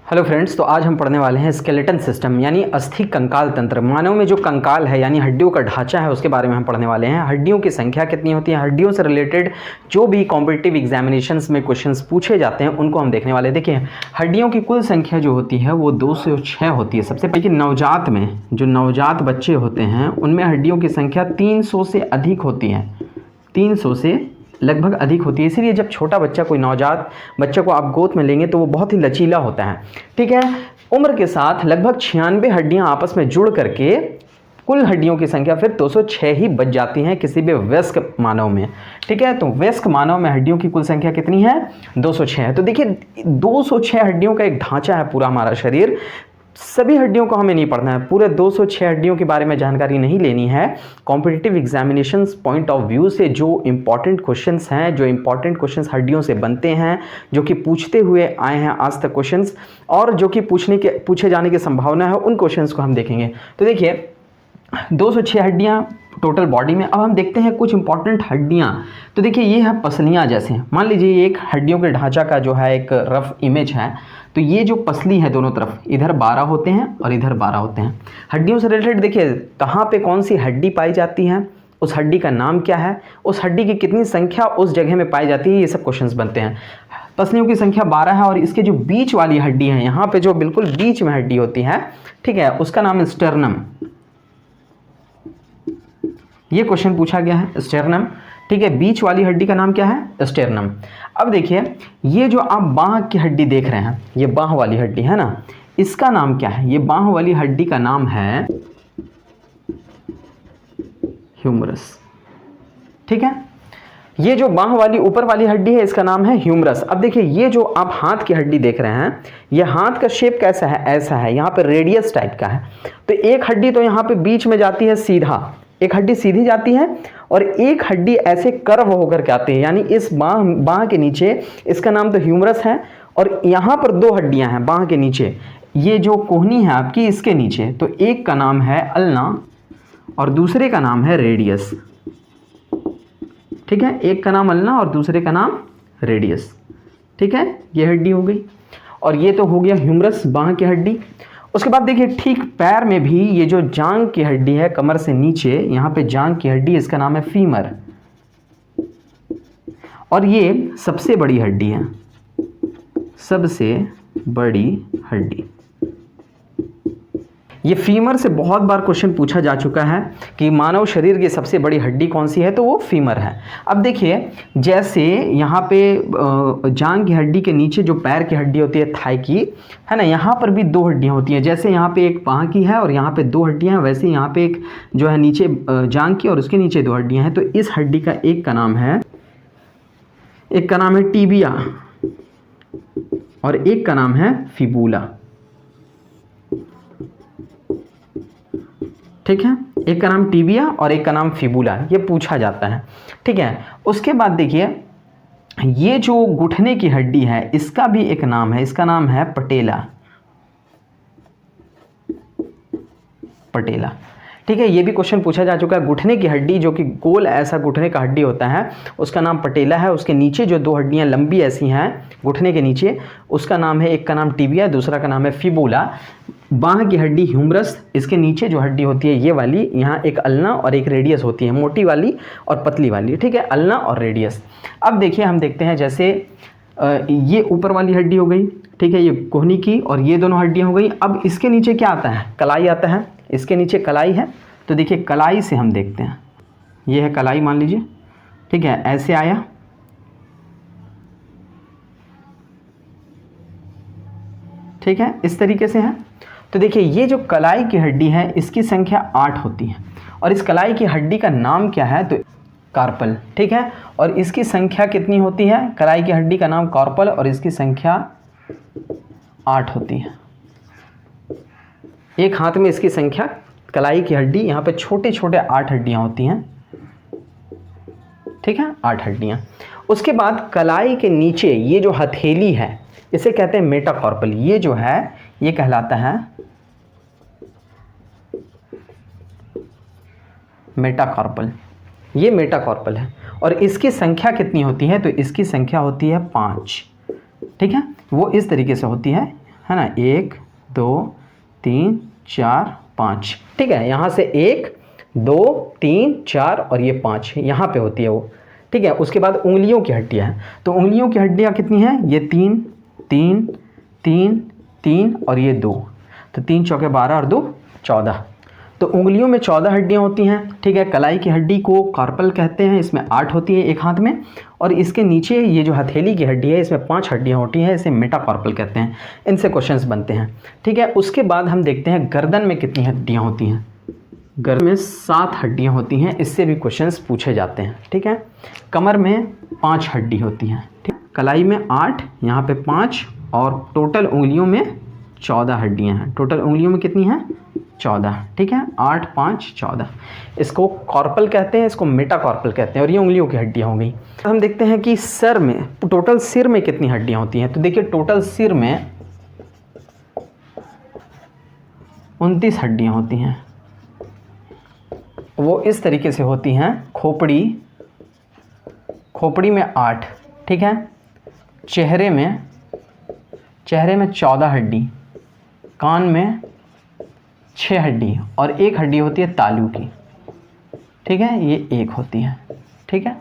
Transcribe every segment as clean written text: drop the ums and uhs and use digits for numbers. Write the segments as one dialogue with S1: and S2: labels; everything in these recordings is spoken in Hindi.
S1: हेलो फ्रेंड्स, तो आज हम पढ़ने वाले हैं स्केलेटन सिस्टम यानी अस्थि कंकाल तंत्र। मानव में जो कंकाल है यानी हड्डियों का ढांचा है उसके बारे में हम पढ़ने वाले हैं। हड्डियों की संख्या कितनी होती है, हड्डियों से रिलेटेड जो भी कॉम्पिटिटिव एग्जामिनेशंस में क्वेश्चंस पूछे जाते हैं उनको हम देखने वाले हैं। देखिए, हड्डियों की कुल संख्या जो होती है वो 206 होती है। सबसे पहले नवजात में जो नवजात बच्चे होते हैं उनमें हड्डियों की संख्या 300 से अधिक होती है, 300 से लगभग अधिक होती है। इसीलिए जब छोटा बच्चा, कोई नवजात बच्चे को आप गोद में लेंगे तो वो बहुत ही लचीला होता है। ठीक है, उम्र के साथ लगभग 96 हड्डियां आपस में जुड़ करके कुल हड्डियों की संख्या फिर 206 ही बच जाती हैं किसी भी वयस्क मानव में। ठीक है, तो वयस्क मानव में हड्डियों की कुल संख्या कितनी है, 206 है। तो देखिए 206 हड्डियों का एक ढांचा है पूरा हमारा शरीर। सभी हड्डियों को हमें नहीं पढ़ना है, पूरे 206 हड्डियों के बारे में जानकारी नहीं लेनी है। Competitive examinations point of view से जो इंपॉर्टेंट क्वेश्चंस हैं, जो इंपॉर्टेंट क्वेश्चंस हड्डियों से बनते हैं, जो कि पूछते हुए आए हैं आज तक क्वेश्चंस, और जो कि पूछे जाने की संभावना है, उन क्वेश्चंस को हम देखेंगे। तो देखिए 206 हड्डियां टोटल बॉडी में। अब हम देखते हैं कुछ इंपॉर्टेंट हड्डियां। तो देखिए ये है पसलियां। जैसे मान लीजिए एक हड्डियों के ढांचा का जो है एक रफ इमेज है, तो ये जो पसली है दोनों तरफ, इधर 12 होते हैं और इधर 12 होते हैं। हड्डियों से रिलेटेड देखिए कहाँ पे कौन सी हड्डी पाई जाती है, उस हड्डी का नाम क्या है, उस हड्डी की कितनी संख्या उस जगह में पाई जाती है, ये सब क्वेश्चंस बनते हैं। पसलियों की संख्या 12 है और इसके जो बीच वाली हड्डी है, यहाँ पे जो बिल्कुल बीच में हड्डी होती है, ठीक है, उसका नाम है स्टर्नम। ये क्वेश्चन पूछा गया है, स्टेर्नम। ठीक है, बीच वाली हड्डी का नाम क्या है, स्टेर्नम। अब देखिए ये जो आप बांह की हड्डी देख रहे हैं, ये बांह वाली हड्डी है ना, इसका नाम क्या है, ये बांह वाली हड्डी का नाम है ह्यूमरस। ठीक है, ये जो बांह वाली ऊपर वाली हड्डी है इसका नाम है ह्यूमरस। अब देखिए ये जो आप हाथ की हड्डी देख रहे हैं, ये हाथ का शेप कैसा है, ऐसा है, यहाँ पे रेडियस टाइप का है। तो एक हड्डी तो यहाँ पे बीच में जाती है सीधा, एक हड्डी सीधी जाती है और एक हड्डी ऐसे कर्व होकर के आती है, यानी इस बांह के नीचे, इसका नाम तो ह्यूमरस है। और यहाँ पर दो हड्डियां हैं बांह के नीचे, ये जो कोहनी है आपकी इसके नीचे, तो एक का नाम है अल्ना और दूसरे का नाम है रेडियस। ठीक है, एक का नाम अल्ना और दूसरे का नाम रेडियस। ठीक है, ये हड्डी हो गई और ये तो हो गया ह्यूमरस, बांह की हड्डी। उसके बाद देखिए ठीक पैर में भी ये जो जांग की हड्डी है, कमर से नीचे यहाँ पे जांग की हड्डी, इसका नाम है फीमर और ये सबसे बड़ी हड्डी है, सबसे बड़ी हड्डी। ये फीमर से बहुत बार क्वेश्चन पूछा जा चुका है कि मानव शरीर की सबसे बड़ी हड्डी कौन सी है, तो वो फीमर है। अब देखिए जैसे यहाँ पे जांग की हड्डी के नीचे जो पैर की हड्डी होती है, थाई की, है ना, यहाँ पर भी दो हड्डियाँ होती हैं। जैसे यहाँ पे एक बांह की है और यहाँ पे दो हड्डियाँ हैं, वैसे यहाँ पे एक जो है नीचे जांग की और उसके नीचे दो हड्डियाँ हैं। तो इस हड्डी का एक का नाम है टिबिया और एक का नाम है फिबुला। ठीक है, एक का नाम टिबिया और एक का नाम फिबुला, ये पूछा जाता है। ठीक है, उसके बाद देखिए ये जो घुटने की हड्डी है इसका भी एक नाम है, इसका नाम है पटेला। पटेला, ठीक है, ये भी क्वेश्चन पूछा जा चुका है। घुटने की हड्डी जो कि गोल ऐसा घुटने का हड्डी होता है उसका नाम पटेला है। उसके नीचे जो दो हड्डियां लंबी ऐसी हैं घुटने के नीचे, उसका नाम है, एक का नाम टिबिया, दूसरा का नाम है फिबुला। बांह की हड्डी ह्यूमरस, इसके नीचे जो हड्डी होती है ये वाली, यहाँ एक अल्ना और एक रेडियस होती है, मोटी वाली और पतली वाली। ठीक है, अल्ना और रेडियस। अब देखिए हम देखते हैं जैसे ये ऊपर वाली हड्डी हो गई, ठीक है, ये कोहनी की, और ये दोनों हड्डियाँ हो गई। अब इसके नीचे क्या आता है, कलाई आता है, इसके नीचे कलाई है। तो देखिए कलाई से हम देखते हैं, ये है कलाई मान लीजिए। ठीक है, ऐसे आया, ठीक है, इस तरीके से है। तो देखिए ये जो कलाई की हड्डी है इसकी संख्या 8 होती है और इस कलाई की हड्डी का नाम क्या है, तो कार्पल। ठीक है, और इसकी संख्या कितनी होती है, कलाई की हड्डी का नाम कार्पल और इसकी संख्या 8 होती है। एक हाथ में इसकी संख्या, कलाई की हड्डी, यहाँ पे छोटे छोटे 8 हड्डियाँ होती हैं। ठीक है, 8 हड्डियाँ। उसके बाद कलाई के नीचे ये जो हथेली है इसे कहते हैं मेटाकार्पल। ये जो है ये कहलाता है मेटाकार्पल, ये मेटाकार्पल है और इसकी संख्या कितनी होती है, तो इसकी संख्या होती है 5। ठीक है, वो इस तरीके से होती है, है ना, 1 2 3 4 5, ठीक है। यहाँ से 1 2 3 4 और ये 5 यहाँ पे होती है वो, ठीक है। उसके बाद उंगलियों की हड्डियाँ हैं, तो उंगलियों की हड्डियाँ कितनी हैं, ये 3 3 3 3 और ये 2, तो 3 चौके 12 और 2 14, तो उंगलियों में 14 हड्डियाँ होती हैं, ठीक है। कलाई की हड्डी को कार्पल कहते हैं, इसमें 8 होती है एक हाथ में, और इसके नीचे ये जो हथेली की हड्डी है इसमें 5 हड्डियाँ होती हैं, इसे मेटाकार्पल कहते हैं। इनसे क्वेश्चंस बनते हैं, ठीक है। उसके बाद हम देखते हैं गर्दन में कितनी हड्डियाँ होती हैं। गर्दन में 7 हड्डियाँ होती हैं, इससे भी क्वेश्चंस पूछे जाते हैं, ठीक है। कमर में 5 हड्डी होती हैं, ठीक। कलाई में 8, यहाँ पे 5, और टोटल उंगलियों में 14 हड्डियाँ हैं। टोटल उंगलियों में कितनी हैं, 14, ठीक है। 8 5 14, इसको कॉर्पल कहते हैं, इसको मेटाकार्पल कहते हैं, और ये उंगलियों की हड्डियाँ हो गई। हम देखते हैं कि सर में, टोटल सिर में कितनी हड्डियाँ होती हैं। तो देखिए टोटल सिर में 29 हड्डियाँ होती हैं, वो इस तरीके से होती हैं। खोपड़ी में 8, ठीक है। चेहरे में 14 हड्डी, कान में 6 हड्डी, और एक हड्डी होती है तालू की, ठीक है, ये एक होती है, ठीक है।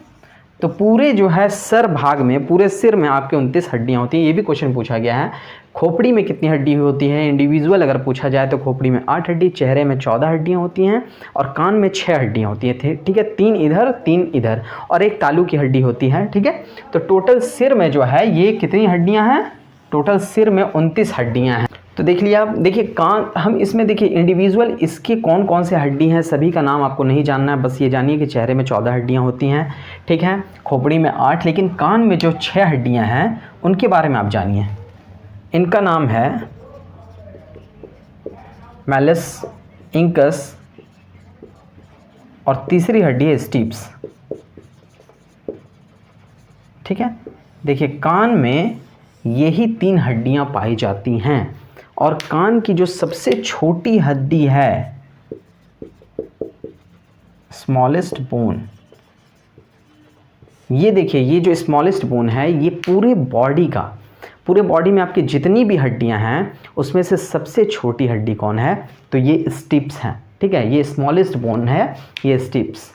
S1: तो पूरे जो है सर भाग में, पूरे सिर में आपके 29 हड्डियाँ होती हैं। ये भी क्वेश्चन पूछा गया है। खोपड़ी में कितनी हड्डी होती है इंडिविजुअल अगर पूछा जाए तो खोपड़ी में 8 हड्डी, चेहरे में 14 हड्डियाँ होती हैं, और कान में 6 हड्डियाँ होती हैं, ठीक है। 3 इधर 3 इधर, और एक तालू की हड्डी होती है, ठीक है। तो टोटल सिर में जो है ये कितनी हड्डियाँ हैं, टोटल सिर में 29 हड्डियाँ हैं। तो देख लिया आप। देखिए कान, हम इसमें देखिए इंडिविजुअल इसके कौन कौन से हड्डी हैं सभी का नाम आपको नहीं जानना है, बस ये जानिए कि चेहरे में 14 हड्डियाँ होती हैं, ठीक है। खोपड़ी में 8, लेकिन कान में जो 6 हड्डियाँ हैं उनके बारे में आप जानिए। इनका नाम है मैलिस, इंकस, और तीसरी हड्डी है स्टिप्स, ठीक है। देखिए कान में यही 3 हड्डियाँ पाई जाती हैं, और कान की जो सबसे छोटी हड्डी है, स्मॉलेस्ट बोन, ये देखिए ये जो स्मॉलेस्ट बोन है ये पूरे बॉडी में आपकी जितनी भी हड्डियां हैं उसमें से सबसे छोटी हड्डी कौन है, तो ये स्टिप्स हैं, ठीक है। ये स्मॉलेस्ट बोन है, ये स्टिप्स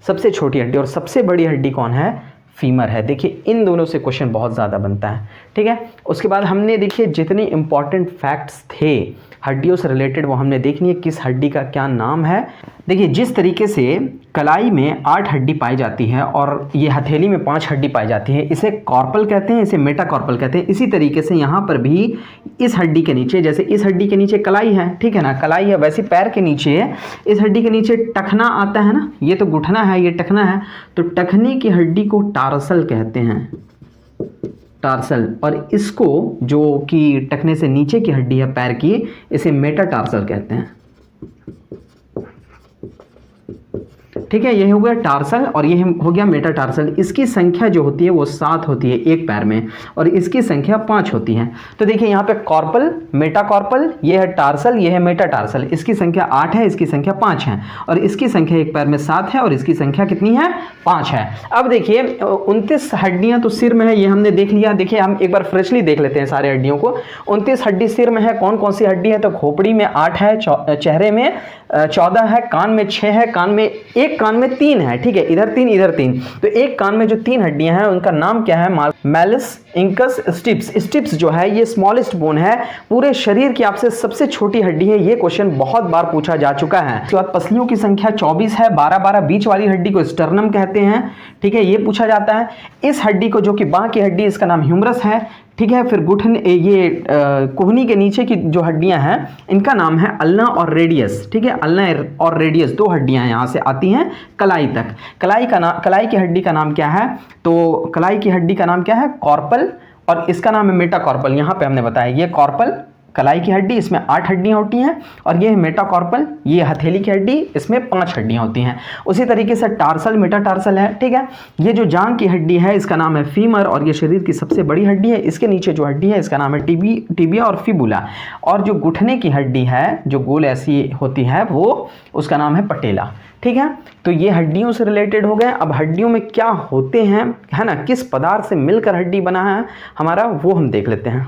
S1: सबसे छोटी हड्डी, और सबसे बड़ी हड्डी कौन है, फीमर है। देखिए इन दोनों से क्वेश्चन बहुत ज़्यादा बनता है, ठीक है। उसके बाद हमने देखिए जितने इंपॉर्टेंट फैक्ट्स थे हड्डियों से रिलेटेड वो हमने देखनी है, किस हड्डी का क्या नाम है। देखिए जिस तरीके से कलाई में 8 हड्डी पाई जाती है और ये हथेली में 5 हड्डी पाई जाती है, इसे कॉर्पल कहते हैं, इसे मेटाकॉर्पल कहते हैं। इसी तरीके से यहाँ पर भी इस हड्डी के नीचे, जैसे इस हड्डी के नीचे कलाई है, ठीक है ना, कलाई है, वैसे पैर के नीचे इस हड्डी के नीचे टखना आता है ना, ये तो घुटना है, ये टखना है, तो टखने की हड्डी को टार्सल कहते हैं, टार्सल। और इसको जो कि टखने से नीचे की हड्डी है पैर की, इसे मेटाटार्सल कहते हैं, ठीक है। ये हो गया टार्सल और ये हो गया मेटाटार्सल। इसकी संख्या जो होती है वो 7 होती है एक पैर में, और इसकी संख्या 5 होती है। तो देखिए यहाँ पे कॉर्पल, मेटाकॉर्पल, ये है टार्सल, ये है मेटाटार्सल। इसकी संख्या 8 है, इसकी संख्या 5 है, और इसकी संख्या एक पैर में 7 है, और इसकी संख्या कितनी है, 5 है। अब देखिए 29 हड्डियां तो सिर में है, ये हमने देख लिया। देखिए हम एक बार फ्रेशली देख लेते हैं सारे हड्डियों को। 29 हड्डी सिर में है, कौन कौन सी हड्डी है, तो खोपड़ी में 8 है, चेहरे में 14 है, कान में 6 है, कान में 3 है, ठीक है, इधर 3 इधर 3। तो एक कान में जो 3 हड्डियां हैं उनका नाम क्या है, मैलिस, इंकस, स्टिप्स। स्टिप्स जो है ये स्मॉलेस्ट बोन है, पूरे शरीर की आपसे सबसे छोटी हड्डी है। ये क्वेश्चन बहुत बार पूछा जा चुका है। उसके बाद पसलियों की संख्या 24 है, 12 बीच वाली हड्डी को स्टर्नम कहते हैं, ठीक है, ये पूछा जाता है। इस हड्डी को जो कि बाह की हड्डी, इसका नाम ह्यूमरस है, ठीक है। फिर घुटने, ये कोहनी के नीचे की जो हड्डियां हैं इनका नाम है अल्ना और रेडियस, ठीक है। अल्ना और रेडियस 2 हड्डियां यहाँ से आती हैं कलाई तक। कलाई की हड्डी का नाम क्या है, तो कलाई की हड्डी का नाम क्या है, कॉर्पल, और इसका नाम है मेटाकॉर्पल। यहाँ पे हमने बताया ये कॉर्पल कलाई की हड्डी, इसमें 8 हड्डियां होती हैं, और ये है मेटाकॉर्पल, ये हथेली की हड्डी, इसमें 5 हड्डियां होती हैं। उसी तरीके से टार्सल, मेटाटार्सल है, ठीक है। ये जो जांघ की हड्डी है इसका नाम है फीमर, और ये शरीर की सबसे बड़ी हड्डी है। इसके नीचे जो हड्डी है इसका नाम है टिबिया और फिबुला। और जो घुटने की हड्डी है जो गोल ऐसी होती है वो, उसका नाम है पटेला, ठीक है। तो ये हड्डियों से रिलेटेड हो गए। अब हड्डियों में क्या होते हैं, है ना, किस पदार्थ से मिलकर हड्डी बना है हमारा, वो हम देख लेते हैं।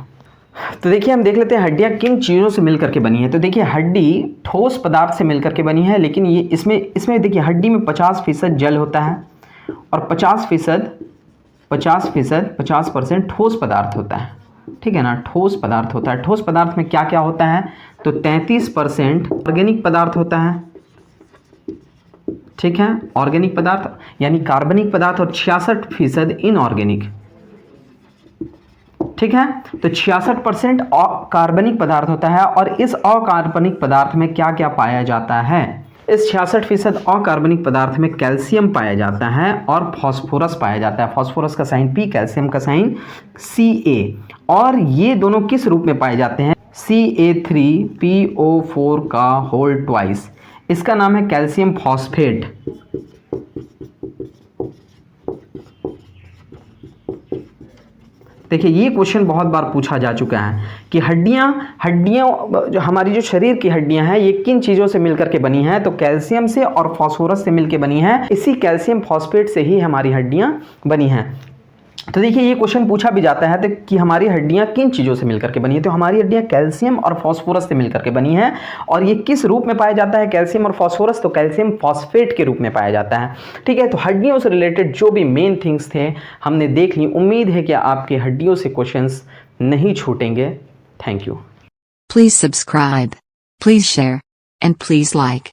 S1: तो देखिए हम देख लेते हैं हड्डियां किन चीज़ों से मिलकर के बनी है। तो देखिए हड्डी ठोस पदार्थ से मिलकर के बनी है, लेकिन ये इसमें देखिए हड्डी में 50% जल होता है और 50% ठोस पदार्थ होता है, ठीक है ना, ठोस पदार्थ होता है। ठोस पदार्थ में क्या क्या होता है, तो 33% ऑर्गेनिक पदार्थ होता है, ठीक है, ऑर्गेनिक पदार्थ यानी कार्बनिक पदार्थ, और 66% इनऑर्गेनिक, ठीक है। तो 66% कार्बनिक पदार्थ होता है, और इस अकार्बनिक पदार्थ में क्या क्या पाया जाता है, इस 66% अकार्बनिक पदार्थ में कैल्शियम पाया जाता है और फास्फोरस पाया जाता है। फास्फोरस का साइन P, कैल्शियम का साइन Ca, और ये दोनों किस रूप में पाए जाते हैं, Ca3PO4 का होल ट्वाइस, इसका नाम है कैल्शियम फॉस्फेट। देखिए ये क्वेश्चन बहुत बार पूछा जा चुका है कि हड्डियां जो हमारी जो शरीर की हड्डियां हैं ये किन चीज़ों से मिलकर के बनी हैं, तो कैल्शियम से और फास्फोरस से मिलकर बनी हैं। इसी कैल्शियम फॉस्फेट से ही हमारी हड्डियां बनी हैं। तो देखिए ये क्वेश्चन पूछा भी जाता है तो कि हमारी हड्डियां किन चीज़ों से मिलकर के बनी है, तो हमारी हड्डियां कैल्शियम और फास्फोरस से मिलकर के बनी है। और ये किस रूप में पाया जाता है कैल्शियम और फास्फोरस, तो कैल्शियम फॉस्फेट के रूप में पाया जाता है, ठीक है। तो हड्डियों से रिलेटेड जो भी मेन थिंग्स थे हमने देख ली। उम्मीद है कि आपके हड्डियों से क्वेश्चंस नहीं छूटेंगे। Thank you.
S2: Please subscribe, please share, and please like.